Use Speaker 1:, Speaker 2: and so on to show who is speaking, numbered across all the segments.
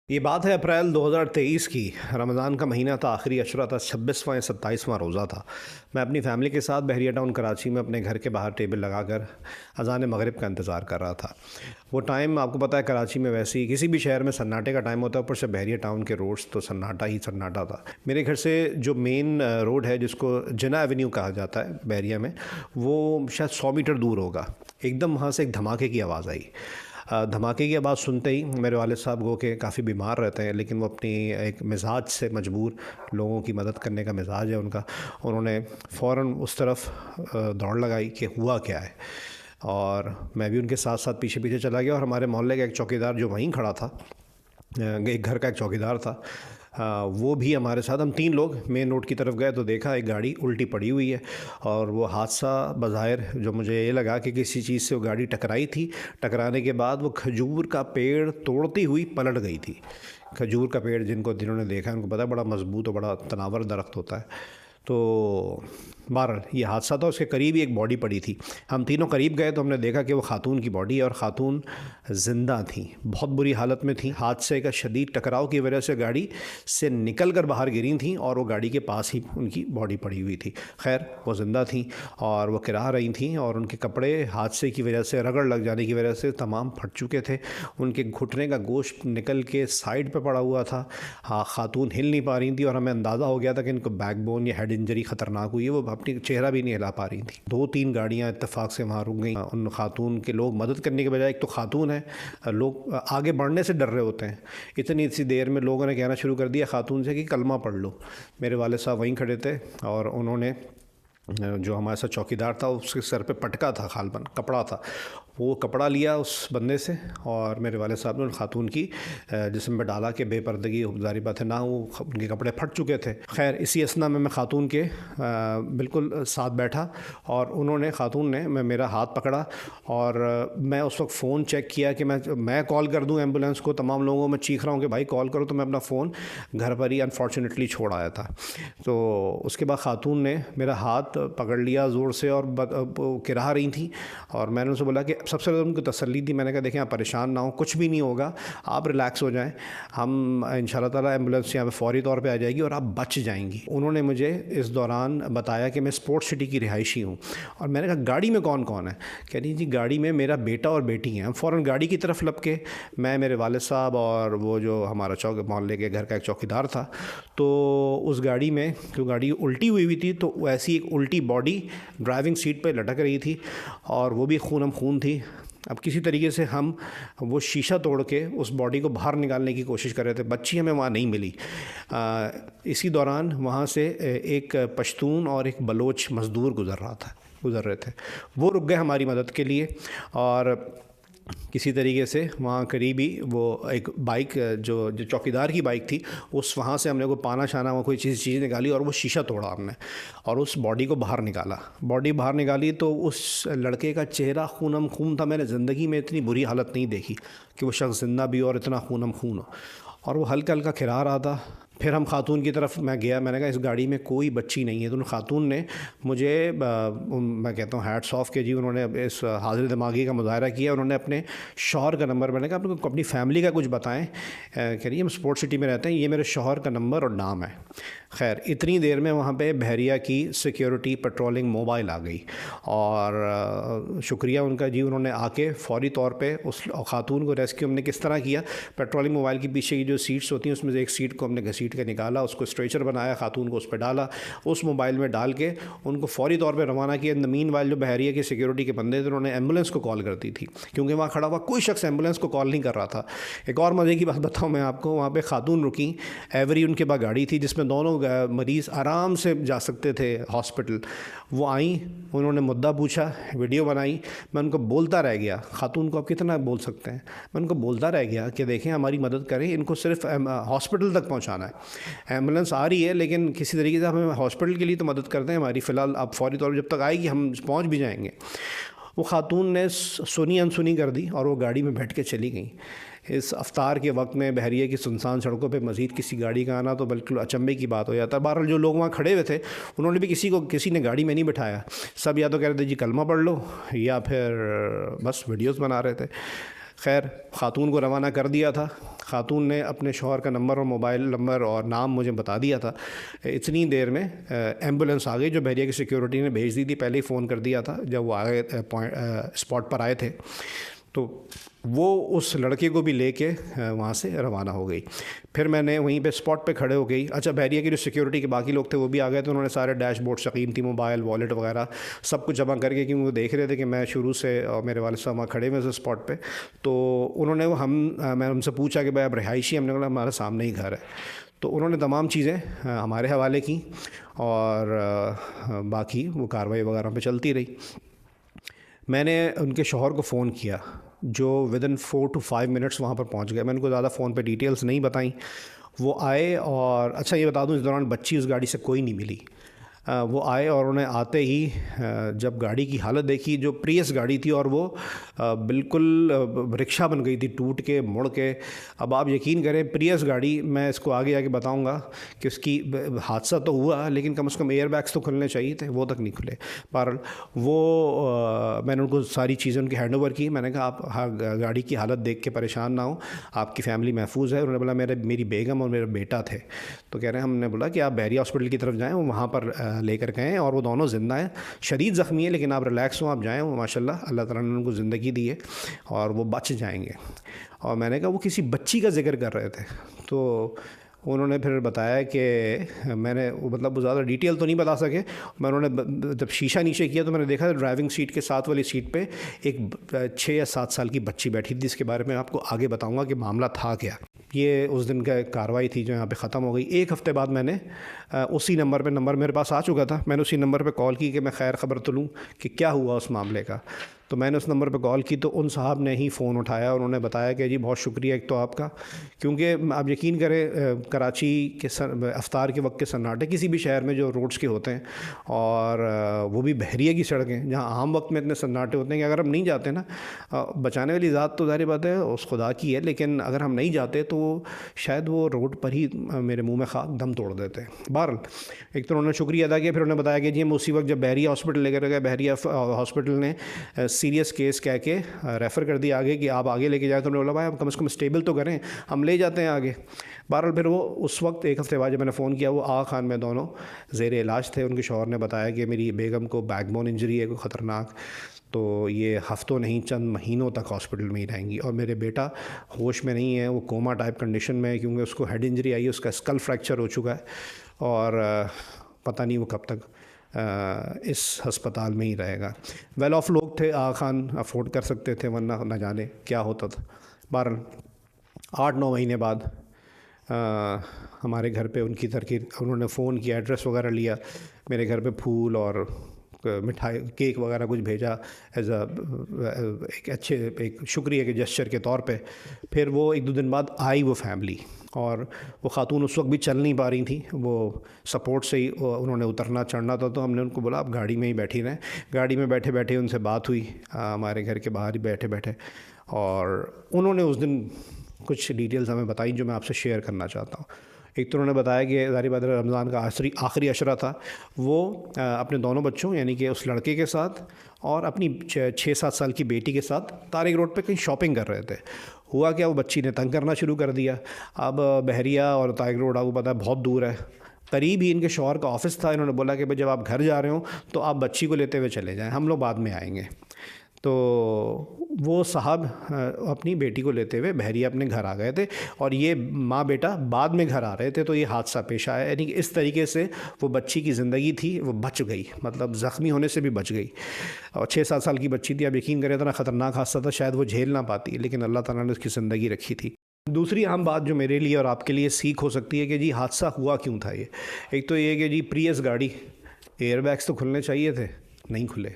Speaker 1: یہ بات ہے اپریل 2023 کی۔ رمضان کا مہینہ تھا، آخری عشرہ تھا، 26واں یا 27واں روزہ تھا۔ میں اپنی فیملی کے ساتھ بحریہ ٹاؤن کراچی میں اپنے گھر کے باہر ٹیبل لگا کر اذان مغرب کا انتظار کر رہا تھا۔ وہ ٹائم آپ کو پتہ ہے کراچی میں ویسے ہی کسی بھی شہر میں سناٹے کا ٹائم ہوتا ہے، اوپر سے بحریہ ٹاؤن کے روڈز تو سناٹا ہی سناٹا تھا۔ میرے گھر سے جو مین روڈ ہے جس کو جنا ایونیو کہا جاتا ہے بحریہ میں، وہ شاید 100 میٹر دور ہوگا۔ ایک دم وہاں سے ایک دھماکے کی آواز آئی۔ دھماکے کی آواز سنتے ہی میرے والد صاحب گو کہ کافی بیمار رہتے ہیں، لیکن وہ اپنی ایک مزاج سے مجبور، لوگوں کی مدد کرنے کا مزاج ہے ان کا، انہوں نے فوراً اس طرف دوڑ لگائی کہ ہوا کیا ہے، اور میں بھی ان کے ساتھ ساتھ پیچھے پیچھے چلا گیا۔ اور ہمارے محلے کا ایک چوکیدار جو وہیں کھڑا تھا، ایک گھر کا ایک چوکیدار تھا، وہ بھی ہمارے ساتھ، ہم 3 لوگ مین روڈ کی طرف گئے تو دیکھا ایک گاڑی الٹی پڑی ہوئی ہے، اور وہ حادثہ بظاہر جو مجھے یہ لگا کہ کسی چیز سے وہ گاڑی ٹکرائی تھی، ٹکرانے کے بعد وہ کھجور کا پیڑ توڑتی ہوئی پلٹ گئی تھی۔ کھجور کا پیڑ جنہوں نے دیکھا ان کو پتہ ہے بڑا مضبوط اور بڑا تناور درخت ہوتا ہے۔ تو بہرحال یہ حادثہ تھا، اس کے قریب ہی ایک باڈی پڑی تھی۔ ہم تینوں قریب گئے تو ہم نے دیکھا کہ وہ خاتون کی باڈی ہے، اور خاتون زندہ تھیں، بہت بری حالت میں تھیں۔ حادثے کا شدید ٹکراؤ کی وجہ سے گاڑی سے نکل کر باہر گریں تھیں، اور وہ گاڑی کے پاس ہی ان کی باڈی پڑی ہوئی تھی۔ خیر وہ زندہ تھیں اور وہ کراہ رہی تھیں، اور ان کے کپڑے حادثے کی وجہ سے، رگڑ لگ جانے کی وجہ سے تمام پھٹ چکے تھے۔ ان کے گھٹنے کا گوشت نکل کے سائڈ پہ پڑا ہوا تھا۔ خاتون ہل نہیں پا رہی تھی، اور ہمیں اندازہ ہو گیا تھا کہ ان کو بیک بون یا ہیڈ انجری خطرناک ہوئی ہے، وہ اپنی چہرہ بھی نہیں ہلا پا رہی تھیں۔ 2-3 گاڑیاں اتفاق سے وہاں رک گئیں۔ ان خاتون کے لوگ مدد کرنے کے بجائے، ایک تو خاتون ہے، لوگ آگے بڑھنے سے ڈر رہے ہوتے ہیں، اتنی سی دیر میں لوگوں نے کہنا شروع کر دیا خاتون سے کہ کلمہ پڑھ لو۔ میرے والد صاحب وہیں کھڑے تھے، اور انہوں نے، جو ہمارے ساتھ چوکیدار تھا اس کے سر پہ پٹکا تھا، غالباً کپڑا تھا، وہ کپڑا لیا اس بندے سے، اور میرے والد صاحب نے ان خاتون کی جسم پہ ڈالا کہ بے پردگی، ظاہری بات ہے، نہ وہ ان کے کپڑے پھٹ چکے تھے۔ خیر اسی اثنا میں خاتون کے بالکل ساتھ بیٹھا، اور انہوں نے، خاتون نے میرا ہاتھ پکڑا، اور میں اس وقت فون چیک کیا کہ میں کال کر دوں ایمبولینس کو۔ تمام لوگوں میں چیخ رہا ہوں کہ بھائی کال کرو، تو میں اپنا فون گھر پر ہی انفارچونیٹلی چھوڑ آیا تھا۔ تو اس کے بعد خاتون نے میرا ہاتھ پکڑ لیا زور سے، اور کراہ رہی تھیں، اور میں نے ان سے بولا کہ سب سے زیادہ ان کو تسلی دی، میں نے کہا دیکھیں آپ پریشان نہ ہوں، کچھ بھی نہیں ہوگا، آپ ریلیکس ہو جائیں، ہم انشاءاللہ تعالیٰ ایمبولینس یہاں پہ فوری طور پہ آ جائے گی اور آپ بچ جائیں گی۔ انہوں نے مجھے اس دوران بتایا کہ میں اسپورٹ سٹی کی رہائشی ہوں، اور میں نے کہا گاڑی میں کون کون ہے؟ کہہ رہی جی گاڑی میں میرا بیٹا اور بیٹی ہیں۔ ہم فوراً گاڑی کی طرف لپ کے، میں، میرے والد صاحب اور وہ جو ہمارا محلے کے گھر کا ایک چوکیدار تھا، تو اس گاڑی میں، جو گاڑی الٹی ہوئی تھی، تو ایسی ایک الٹی باڈی ڈرائیونگ سیٹ پہ لٹک رہی تھی، اور وہ بھی خونم خون تھی۔ اب کسی طریقے سے ہم وہ شیشہ توڑ کے اس باڈی کو باہر نکالنے کی کوشش کر رہے تھے۔ بچی ہمیں وہاں نہیں ملی۔ اسی دوران وہاں سے ایک پشتون اور ایک بلوچ مزدور گزر رہے تھے، وہ رک گئے ہماری مدد کے لیے، اور کسی طریقے سے وہاں قریبی وہ ایک بائک، جو چوکیدار کی بائک تھی، وہاں سے ہم نے کوئی پانا شانا، وہ کوئی چیز نکالی، اور وہ شیشہ توڑا ہم نے، اور اس باڈی کو باہر نکالا۔ باڈی باہر نکالی تو اس لڑکے کا چہرہ خونم خون تھا۔ میں نے زندگی میں اتنی بری حالت نہیں دیکھی کہ وہ شخص زندہ بھی اور اتنا خونم خون ہو، اور وہ ہلکا ہلکا کھرا رہا تھا۔ پھر ہم خاتون کی طرف میں گیا، میں نے کہا اس گاڑی میں کوئی بچی نہیں ہے۔ تو ان خاتون نے مجھے، میں کہتا ہوں ہیٹس آف کہ جی انہوں نے اس حاضر دماغی کا مظاہرہ کیا۔ انہوں نے اپنے شوہر کا نمبر، میں نے کہا آپ اپنی فیملی کا کچھ بتائیں۔ کہہ رہی ہے ہم اسپورٹ سٹی میں رہتے ہیں، یہ میرے شوہر کا نمبر اور نام ہے۔ خیر اتنی دیر میں وہاں پہ بحریہ کی سیکیورٹی پیٹرولنگ موبائل آ گئی، اور شکریہ ان کا جی، انہوں نے آ کے فوری طور پہ اس خاتون کو ریسکیو ہم نے کس طرح کیا۔ پیٹرولنگ موبائل کے پیچھے کی جو سیٹس ہوتی ہیں، اس میں سے ایک سیٹ کو ہم نے گھسیٹ کے نکالا، اس کو اسٹریچر بنایا، خاتون کو اس پہ ڈالا، اس موبائل میں ڈال کے ان کو فوری طور پہ روانہ کیا۔ مین وائل جو بحریہ کے سیکیورٹی کے بندے تھے، انہوں نے ایمبولینس کو کال کر دی تھی، کیونکہ وہاں کھڑا ہوا کوئی شخص ایمبولینس کو کال نہیں کر رہا تھا۔ ایک اور مزے کی بات بتاؤں میں آپ کو، وہاں پہ خاتون رکیں، ایوری ان کے پاس گاڑی تھی جس میں دونوں مریض آرام سے جا سکتے تھے ہاسپٹل۔ وہ آئیں، انہوں نے مدعا پوچھا، ویڈیو بنائی، میں ان کو بولتا رہ گیا، خاتون کو آپ کتنا بول سکتے ہیں، میں ان کو بولتا رہ گیا کہ دیکھیں ہماری مدد کریں، ان کو صرف ہاسپٹل تک پہنچانا ہے، ایمبولینس آ رہی ہے لیکن کسی طریقے سے ہمیں ہاسپٹل کے لیے تو مدد کرتے ہیں ہماری، فی الحال اب فوری طور پر جب تک آئے گی ہم پہنچ بھی جائیں گے۔ وہ خاتون نے سنی انسنی کر دی، اور وہ گاڑی میں بیٹھ کے چلی گئیں۔ اس افطار کے وقت میں بحریہ کی سنسان سڑکوں پہ مزید کسی گاڑی کا آنا تو بالکل اچنبے کی بات ہو جاتا ہے۔ بہرحال جو لوگ وہاں کھڑے ہوئے تھے انہوں نے بھی کسی نے گاڑی میں نہیں بٹھایا، سب یا تو کہہ رہے تھے جی کلمہ پڑھ لو، یا پھر بس ویڈیوز بنا رہے تھے۔ خیر خاتون کو روانہ کر دیا تھا. خاتون نے اپنے شوہر کا نمبر اور موبائل نمبر اور نام مجھے بتا دیا تھا. اتنی دیر میں ایمبولینس آ گئی جو بحریہ کی سیکیورٹی نے بھیج دی تھی. پہلے ہی فون کر دیا تھا جب وہ آگے اسپاٹ پر آئے تھے. تو وہ اس لڑکے کو بھی لے کے وہاں سے روانہ ہو گئی. پھر میں نے وہیں پہ اسپاٹ پہ کھڑے ہو گئی. اچھا بحریہ کی جو سیکیورٹی کے باقی لوگ تھے وہ بھی آ گئے تھے. انہوں نے سارے ڈیش بورڈ سے قیمتی موبائل والیٹ وغیرہ سب کچھ جمع کر کے, کیونکہ وہ دیکھ رہے تھے کہ میں شروع سے اور میرے والد صاحب وہاں کھڑے ہوئے تھے اسپاٹ پہ. تو انہوں نے میں ان سے پوچھا کہ بھائی اب رہائشی؟ ہم نے کہا ہمارا سامنے ہی گھر ہے. تو انہوں نے تمام چیزیں ہمارے حوالے کی اور باقی وہ کارروائی وغیرہ پہ چلتی رہی. میں نے ان کے شوہر کو فون کیا جو ودن 4 to 5 منٹس وہاں پر پہنچ گئے. میں ان کو زیادہ فون پہ ڈیٹیلز نہیں بتائیں. وہ آئے اور اچھا یہ بتا دوں اس دوران بچی اس گاڑی سے کوئی نہیں ملی. وہ آئے اور انہیں آتے ہی جب گاڑی کی حالت دیکھی, جو پریس گاڑی تھی اور وہ بالکل رکشہ بن گئی تھی ٹوٹ کے مڑ کے. اب آپ یقین کریں پریس گاڑی, میں اس کو آگے آگے بتاؤں گا کہ اس کی حادثہ تو ہوا لیکن کم از کم ایئر بیگس تو کھلنے چاہیے تھے, وہ تک نہیں کھلے. بہرحال وہ میں نے ان کو ساری چیزیں ان کی ہینڈ اوور کی. میں نے کہا آپ گاڑی کی حالت دیکھ کے پریشان نہ ہوں, آپ کی فیملی محفوظ ہے. انہوں نے بولا میری بیگم اور میرا بیٹا تھے. تو کہہ رہے ہیں ہم نے بولا کہ آپ بحریہ ہاسپٹل کی طرف جائیں, وہ وہاں پر لے کر گئے اور وہ دونوں زندہ ہیں. شدید زخمی ہیں لیکن آپ ریلیکس ہوں, آپ جائیں. وہ ماشاءاللہ اللہ تعالیٰ نے ان کو زندگی دی ہے اور وہ بچ جائیں گے. اور میں نے کہا وہ کسی بچی کا ذکر کر رہے تھے. تو انہوں نے پھر بتایا کہ میں نے مطلب زیادہ ڈیٹیل تو نہیں بتا سکے. انہوں نے جب شیشہ نیچے کیا تو میں نے دیکھا ڈرائیونگ سیٹ کے ساتھ والی سیٹ پہ ایک 6 یا 7 سال کی بچی بیٹھی تھی, جس کے بارے میں آپ کو آگے بتاؤں گا کہ معاملہ تھا کیا. یہ اس دن کا کارروائی تھی جو یہاں پہ ختم ہو گئی. 1 ہفتے بعد میں نے اسی نمبر میرے پاس آ چکا تھا. میں نے اسی نمبر پہ کال کی کہ میں خیر خبر تو لوں کہ کیا ہوا اس معاملے کا. تو میں نے اس نمبر پہ کال کی تو ان صاحب نے ہی فون اٹھایا اور انہوں نے بتایا کہ جی بہت شکریہ ایک تو آپ کا, کیونکہ آپ یقین کریں کراچی کے افطار کے وقت کے سناٹے کسی بھی شہر میں جو روڈز کے ہوتے ہیں اور وہ بھی بحریہ کی سڑکیں جہاں عام وقت میں اتنے سناٹے ہوتے ہیں کہ اگر ہم نہیں جاتے نا, بچانے والی ذات تو ظاہر بات ہے اس خدا کی ہے, لیکن اگر ہم نہیں جاتے تو شاید وہ روڈ پر ہی میرے منہ میں خاک دم توڑ دیتے. بہرحال ایک تو انہوں نے شکریہ ادا کیا. پھر انہوں نے بتایا کہ جی ہم اسی وقت جب بحریہ ہاسپٹل لے کر گئے, بحریہ ہاسپٹل نے سیریس کیس کہہ کے ریفر کر دیا آگے کہ آپ آگے لے کے جائیں. تو انہوں نے بولا بھائی آپ کم از کم اسٹیبل تو کریں, ہم لے جاتے ہیں آگے. بہرحال پھر وہ اس وقت 1 ہفتے بعد جب میں نے فون کیا, وہ آغا خان میں دونوں زیر علاج تھے. ان کے شوہر نے بتایا کہ میری بیگم کو بیک بون انجری ہے کوئی خطرناک, تو یہ ہفتوں نہیں چند مہینوں تک ہاسپٹل میں ہی رہیں گی. اور میرے بیٹا ہوش میں نہیں ہے, وہ کوما ٹائپ کنڈیشن میں ہے کیونکہ اس کو ہیڈ انجری آئی ہے, اس کا اسکل فریکچر ہو چکا ہے اور پتہ نہیں وہ کب تک اس ہسپتال میں ہی رہے گا. ویل آف لوگ تھے, آغا خان افورڈ کر سکتے تھے, ورنہ نہ جانے کیا ہوتا تھا. بہرحال 8-9 مہینے بعد ہمارے گھر پہ ان کی ترکیب, انہوں نے فون کیا, ایڈریس وغیرہ لیا, میرے گھر پہ پھول اور مٹھائی کیک وغیرہ کچھ بھیجا ایز ایک اچھے ایک شکریہ کے جسچر کے طور پہ. پھر وہ 1-2 دن بعد آئی وہ فیملی, اور وہ خاتون اس وقت بھی چل نہیں پا رہی تھیں, وہ سپورٹ سے ہی انہوں نے اترنا چڑھنا تھا. تو ہم نے ان کو بولا آپ گاڑی میں ہی بیٹھی رہیں. گاڑی میں بیٹھے بیٹھے ان سے بات ہوئی ہمارے گھر کے باہر ہی بیٹھے بیٹھے, اور انہوں نے اس دن کچھ ڈیٹیلز ہمیں بتائیں جو میں آپ سے شیئر کرنا چاہتا ہوں. ایک تو انہوں نے بتایا کہ ظاہر بات رمضان کا آخری عشرہ تھا, وہ اپنے دونوں بچوں یعنی کہ اس لڑکے کے ساتھ اور اپنی 6-7 سال کی بیٹی کے ساتھ طارق روڈ پہ کہیں شاپنگ کر رہے تھے. ہوا کیا, وہ بچی نے تنگ کرنا شروع کر دیا. اب بحریہ اور طارق روڈ آپ کو پتہ ہے بہت دور ہے, قریب ہی ان کے شوہر کا آفس تھا. انہوں نے بولا کہ جب آپ گھر جا رہے ہوں تو آپ بچی کو لیتے ہوئے چلے جائیں, ہم لوگ بعد میں آئیں گے. تو وہ صاحب اپنی بیٹی کو لیتے ہوئے بحریہ اپنے گھر آ گئے تھے, اور یہ ماں بیٹا بعد میں گھر آ رہے تھے. تو یہ حادثہ پیش آیا, یعنی کہ اس طریقے سے وہ بچی کی زندگی تھی وہ بچ گئی, مطلب زخمی ہونے سے بھی بچ گئی. اور 6-7 سال کی بچی تھی, اب یقین کریں اتنا خطرناک حادثہ تھا, شاید وہ جھیل نہ پاتی, لیکن اللہ تعالیٰ نے اس کی زندگی رکھی تھی. دوسری اہم بات جو میرے لیے اور آپ کے لیے سیکھ ہو سکتی ہے کہ جی حادثہ ہوا کیوں تھا. یہ ایک تو یہ کہ جی پریس گاڑی, ایئر بیگس تو کھلنے چاہیے تھے, نہیں کھلے.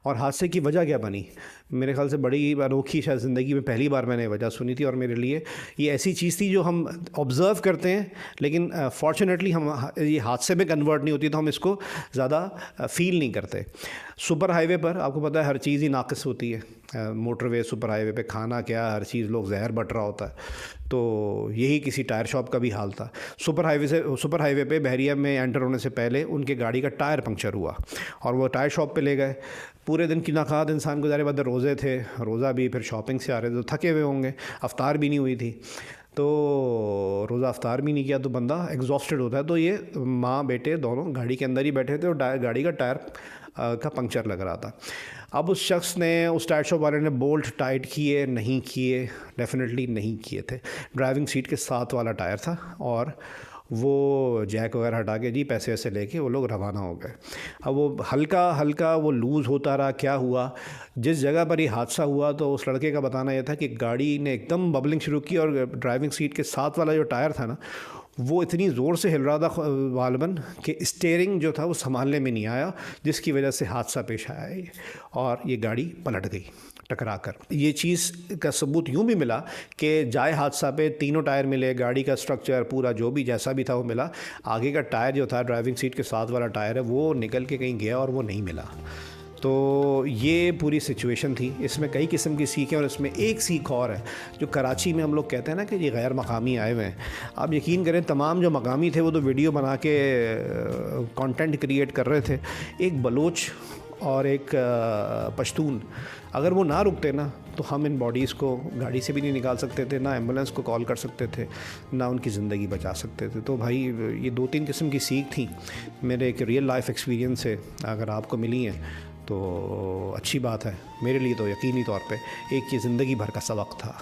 Speaker 1: اور حادثے کی وجہ کیا بنی, میرے خیال سے بڑی انوکھی شاید زندگی میں پہلی بار میں نے وجہ سنی تھی, اور میرے لیے یہ ایسی چیز تھی جو ہم آبزرو کرتے ہیں لیکن فارچونیٹلی ہم یہ حادثے میں کنورٹ نہیں ہوتی, تو ہم اس کو زیادہ فیل نہیں کرتے. سپر ہائی وے پر آپ کو پتہ ہے ہر چیز ہی ناقص ہوتی ہے, موٹر وے سپر ہائی وے پہ کھانا کیا, ہر چیز لوگ زہر بٹ رہا ہوتا ہے. تو یہی کسی ٹائر شاپ کا بھی حال تھا. سپر ہائی وے پہ بحریہ میں انٹر ہونے سے پہلے ان کے گاڑی کا ٹائر پنکچر ہوا, اور وہ ٹائر شاپ پہ لے گئے. پورے دن کی ناقات انسان گزارے بعد روزے تھے، روزہ بھی، پھر شاپنگ سے آ رہے تھے، تو تھکے ہوئے ہوں گے، افطار بھی نہیں ہوئی تھی، تو روزہ افطار بھی نہیں کیا تو بندہ ایگزاسٹڈ ہوتا ہے. تو یہ ماں بیٹے دونوں گاڑی کے اندر ہی بیٹھے تھے اور گاڑی کا ٹائر کا پنکچر لگ رہا تھا. اب اس شخص نے، اس ٹائر شاپ والے نے بولٹ ٹائٹ کیے نہیں کیے؟ ڈیفینیٹلی نہیں کیے تھے. ڈرائیونگ سیٹ کے ساتھ والا ٹائر تھا اور وہ جیک وغیرہ ہٹا کے پیسے ویسے لے کے وہ لوگ روانہ ہو گئے. اب وہ ہلکا ہلکا وہ لوز ہوتا رہا. کیا ہوا، جس جگہ پر یہ حادثہ ہوا تو اس لڑکے کا بتانا یہ تھا کہ گاڑی نے ایک دم ببلنگ شروع کی اور ڈرائیونگ سیٹ کے ساتھ والا جو ٹائر تھا نا وہ اتنی زور سے ہل رہا تھا غالباً کہ اسٹیئرنگ جو تھا وہ سنبھالنے میں نہیں آیا، جس کی وجہ سے حادثہ پیش آیا ہے اور یہ گاڑی پلٹ گئی ٹکرا کر. یہ چیز کا ثبوت یوں بھی ملا کہ جائے حادثہ پہ تینوں ٹائر ملے، گاڑی کا سٹرکچر پورا جو بھی جیسا بھی تھا وہ ملا. آگے کا ٹائر جو تھا ڈرائیونگ سیٹ کے ساتھ والا ٹائر ہے وہ نکل کے کہیں گیا اور وہ نہیں ملا. تو یہ پوری سچویشن تھی. اس میں کئی قسم کی سیکھ ہیں اور اس میں ایک سیکھ اور ہے جو کراچی میں ہم لوگ کہتے ہیں نا کہ یہ غیر مقامی آئے ہوئے ہیں. آپ یقین کریں تمام جو مقامی تھے وہ تو ویڈیو بنا کے کانٹینٹ کریٹ کر رہے تھے. ایک بلوچ اور ایک پشتون اگر وہ نہ رکتے نا تو ہم ان باڈیز کو گاڑی سے بھی نہیں نکال سکتے تھے، نہ ایمبولینس کو کال کر سکتے تھے، نہ ان کی زندگی بچا سکتے تھے. تو بھائی یہ 2-3 قسم کی سیکھ تھیں میرے ایک ریئل لائف ایکسپیرینس سے. اگر آپ کو ملی ہیں تو اچھی بات ہے. میرے لیے تو یقینی طور پہ ایک یہ زندگی بھر کا سبق تھا.